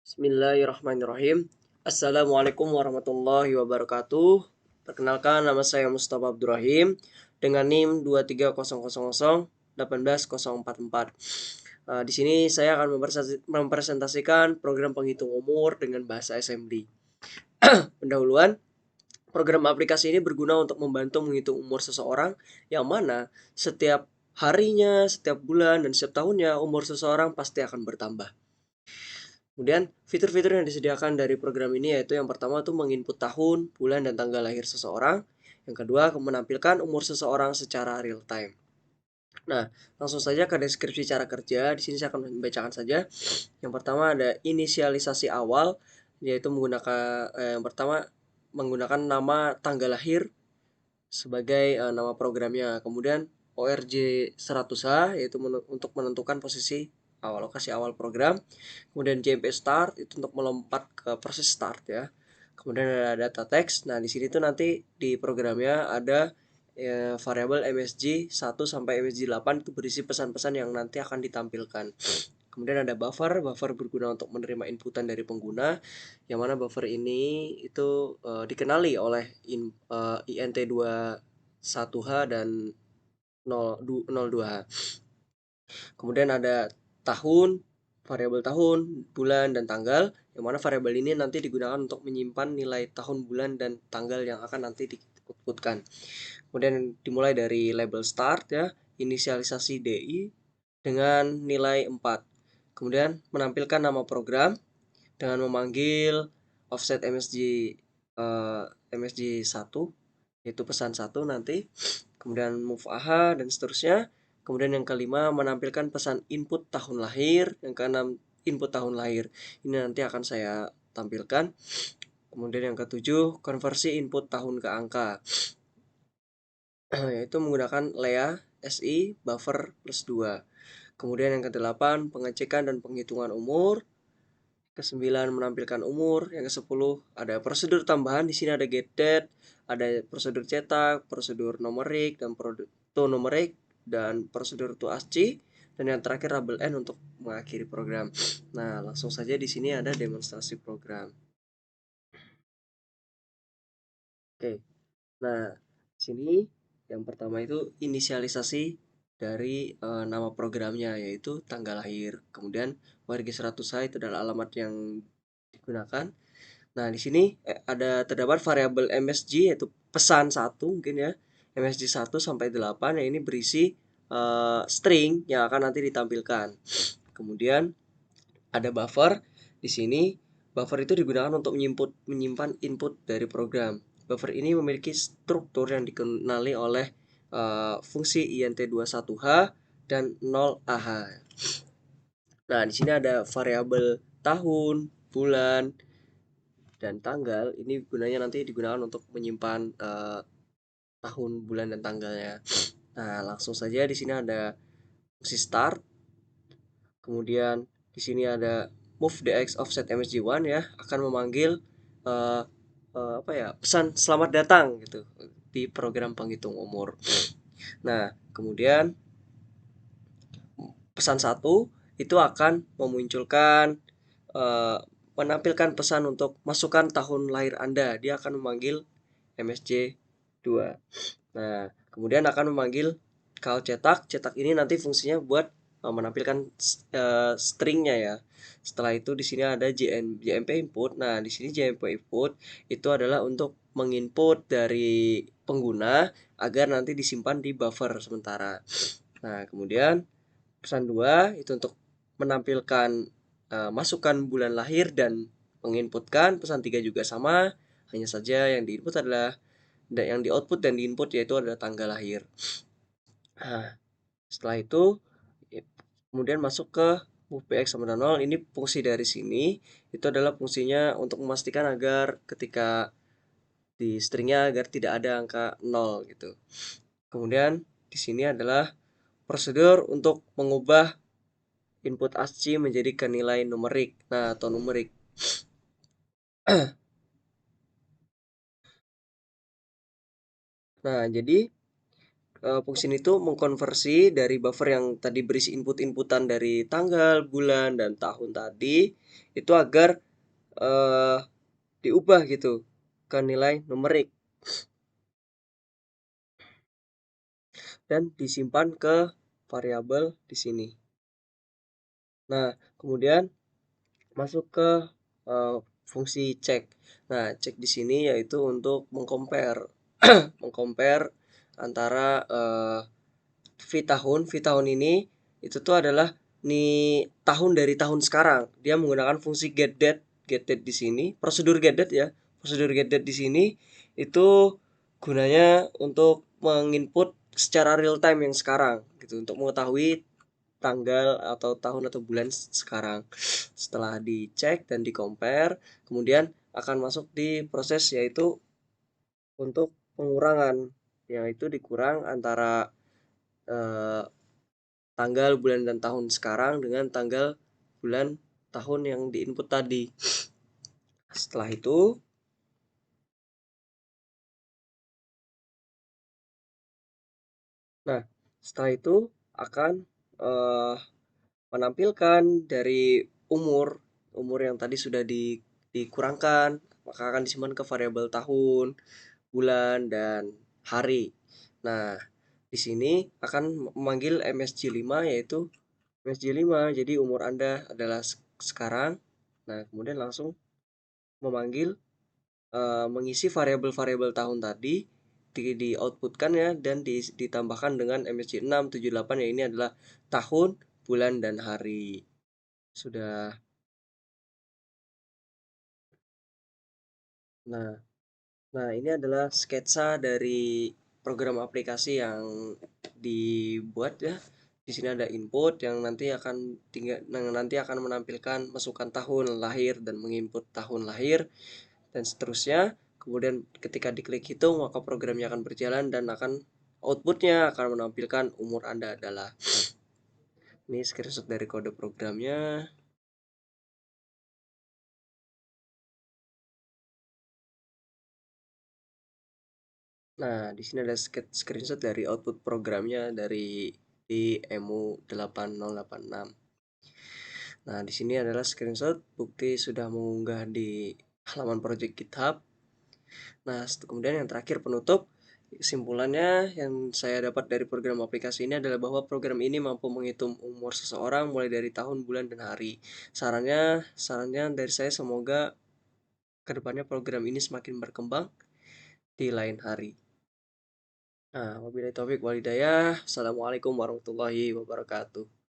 Bismillahirrahmanirrahim. Assalamualaikum warahmatullahi wabarakatuh. Perkenalkan, nama saya Mustafa Abdurrahim dengan NIM 23000 18044. Di sini saya akan mempresentasikan program penghitung umur dengan bahasa SMD. Pendahuluan, program aplikasi ini berguna untuk membantu menghitung umur seseorang, yang mana setiap harinya, setiap bulan, dan setiap tahunnya umur seseorang pasti akan bertambah. Kemudian fitur-fitur yang disediakan dari program ini yaitu yang pertama tuh menginput tahun, bulan, dan tanggal lahir seseorang. Yang kedua, menampilkan umur seseorang secara real time. Nah, langsung saja ke deskripsi cara kerja. Di sini saya akan membacakan saja. Yang pertama ada inisialisasi awal, yaitu yang pertama menggunakan nama tanggal lahir sebagai nama programnya. Kemudian ORJ 100H yaitu untuk menentukan posisi lokasi awal program. Kemudian JMP start itu untuk melompat ke proses start ya. Kemudian ada data text. Nah, di sini tuh nanti di programnya ada variabel MSG 1 sampai MSG 8 itu berisi pesan-pesan yang nanti akan ditampilkan. Kemudian ada buffer berguna untuk menerima inputan dari pengguna, yang mana buffer ini itu dikenali oleh int21h dan 02h. Kemudian ada tahun, variabel tahun, bulan, dan tanggal, yang mana variabel ini nanti digunakan untuk menyimpan nilai tahun, bulan, dan tanggal yang akan nanti diinputkan. Kemudian dimulai dari label start ya, inisialisasi DI dengan nilai 4. Kemudian menampilkan nama program dengan memanggil offset MSG 1 yaitu pesan 1 nanti. Kemudian move AHA dan seterusnya. Kemudian yang kelima menampilkan pesan input tahun lahir, yang keenam input tahun lahir. Ini nanti akan saya tampilkan. Kemudian yang ketujuh konversi input tahun ke angka. Yaitu menggunakan Lea SI buffer plus 2. Kemudian yang kedelapan pengecekan dan penghitungan umur. Ke-9 menampilkan umur. Yang ke-10 ada prosedur tambahan. Di sini ada get date, ada prosedur cetak, prosedur numerik dan to numerik, dan prosedur to ASCII, dan yang terakhir label N untuk mengakhiri program. Nah, langsung saja di sini ada demonstrasi program. Oke. Nah, sini yang pertama itu inisialisasi dari nama programnya yaitu tanggal lahir. Kemudian warga 100H itu adalah alamat yang digunakan. Nah, di sini terdapat variabel MSG yaitu pesan 1 mungkin ya. MSG 1 sampai 8 yang ini berisi string yang akan nanti ditampilkan. Kemudian ada buffer. Di sini buffer itu digunakan untuk menyimpan input dari program. Buffer ini memiliki struktur yang dikenali oleh fungsi int21h dan 0ah. Nah, di sini ada variabel tahun, bulan, dan tanggal. Ini gunanya nanti digunakan untuk menyimpan tahun, bulan, dan tanggalnya. Nah, langsung saja di sini ada fungsi start. Kemudian di sini ada move dx offset msg1 ya, akan memanggil pesan selamat datang gitu di program penghitung umur. Nah, kemudian pesan 1 itu akan memunculkan menampilkan pesan untuk masukkan tahun lahir Anda. Dia akan memanggil MSJ 2. Nah, kemudian akan memanggil call cetak. Cetak ini nanti fungsinya buat menampilkan stringnya ya. Setelah itu di sini ada JMP input. Nah, di sini JMP input itu adalah untuk menginput dari pengguna agar nanti disimpan di buffer sementara. Nah, kemudian pesan 2 itu untuk menampilkan masukan bulan lahir dan menginputkan. Pesan 3 juga sama, hanya saja yang diinput adalah yang di output dan di input yaitu adalah tanggal lahir. Nah, setelah itu kemudian masuk ke move bx sama dengan 0. Ini fungsi dari sini itu adalah fungsinya untuk memastikan agar ketika di stringnya agar tidak ada angka 0 gitu. Kemudian di sini adalah prosedur untuk mengubah input ASCII menjadi ke nilai numerik. Nah, atau numerik. Nah, jadi Function itu mengkonversi dari buffer yang tadi berisi input-inputan dari tanggal, bulan, dan tahun tadi itu agar eh, diubah gitu ke nilai numerik dan disimpan ke variabel di sini. Nah, kemudian masuk ke eh, fungsi cek. Nah, cek di sini yaitu untuk mengcompare mengcompare antara v tahun ini itu tuh adalah nih tahun dari tahun sekarang. Dia menggunakan fungsi getDate di sini, prosedur getDate ya. Prosedur getDate di sini itu gunanya untuk menginput secara real time yang sekarang gitu untuk mengetahui tanggal atau tahun atau bulan sekarang. Setelah dicek dan di compare, kemudian akan masuk di proses yaitu untuk pengurangan, yaitu dikurang antara eh, tanggal, bulan, dan tahun sekarang dengan tanggal, bulan, tahun yang diinput tadi. Setelah itu, nah, setelah itu akan eh, menampilkan dari umur yang tadi sudah dikurangkan, maka akan disimpan ke variabel tahun, bulan, dan hari. Nah, di sini akan memanggil MSG5 yaitu MSG5. Jadi umur Anda adalah sekarang. Nah, kemudian langsung memanggil mengisi variabel-variabel tahun tadi di outputkan ya dan ditambahkan dengan MSG678 ya ini adalah tahun, bulan, dan hari. Sudah. Nah, nah ini adalah sketsa dari program aplikasi yang dibuat ya. Di sini ada input yang nanti akan menampilkan masukan tahun lahir dan menginput tahun lahir dan seterusnya. Kemudian ketika diklik hitung maka programnya akan berjalan dan outputnya akan menampilkan umur Anda adalah. Ini screenshot dari kode programnya. Nah, di sini ada screenshot dari output programnya di EMU8086. Nah, di sini adalah screenshot bukti sudah mengunggah di halaman project GitHub. Nah, kemudian yang terakhir penutup. Kesimpulannya yang saya dapat dari program aplikasi ini adalah bahwa program ini mampu menghitung umur seseorang mulai dari tahun, bulan, dan hari. Sarannya dari saya semoga kedepannya program ini semakin berkembang di lain hari. Nah, wabillahi taufik walhidayah. Assalamualaikum warahmatullahi wabarakatuh.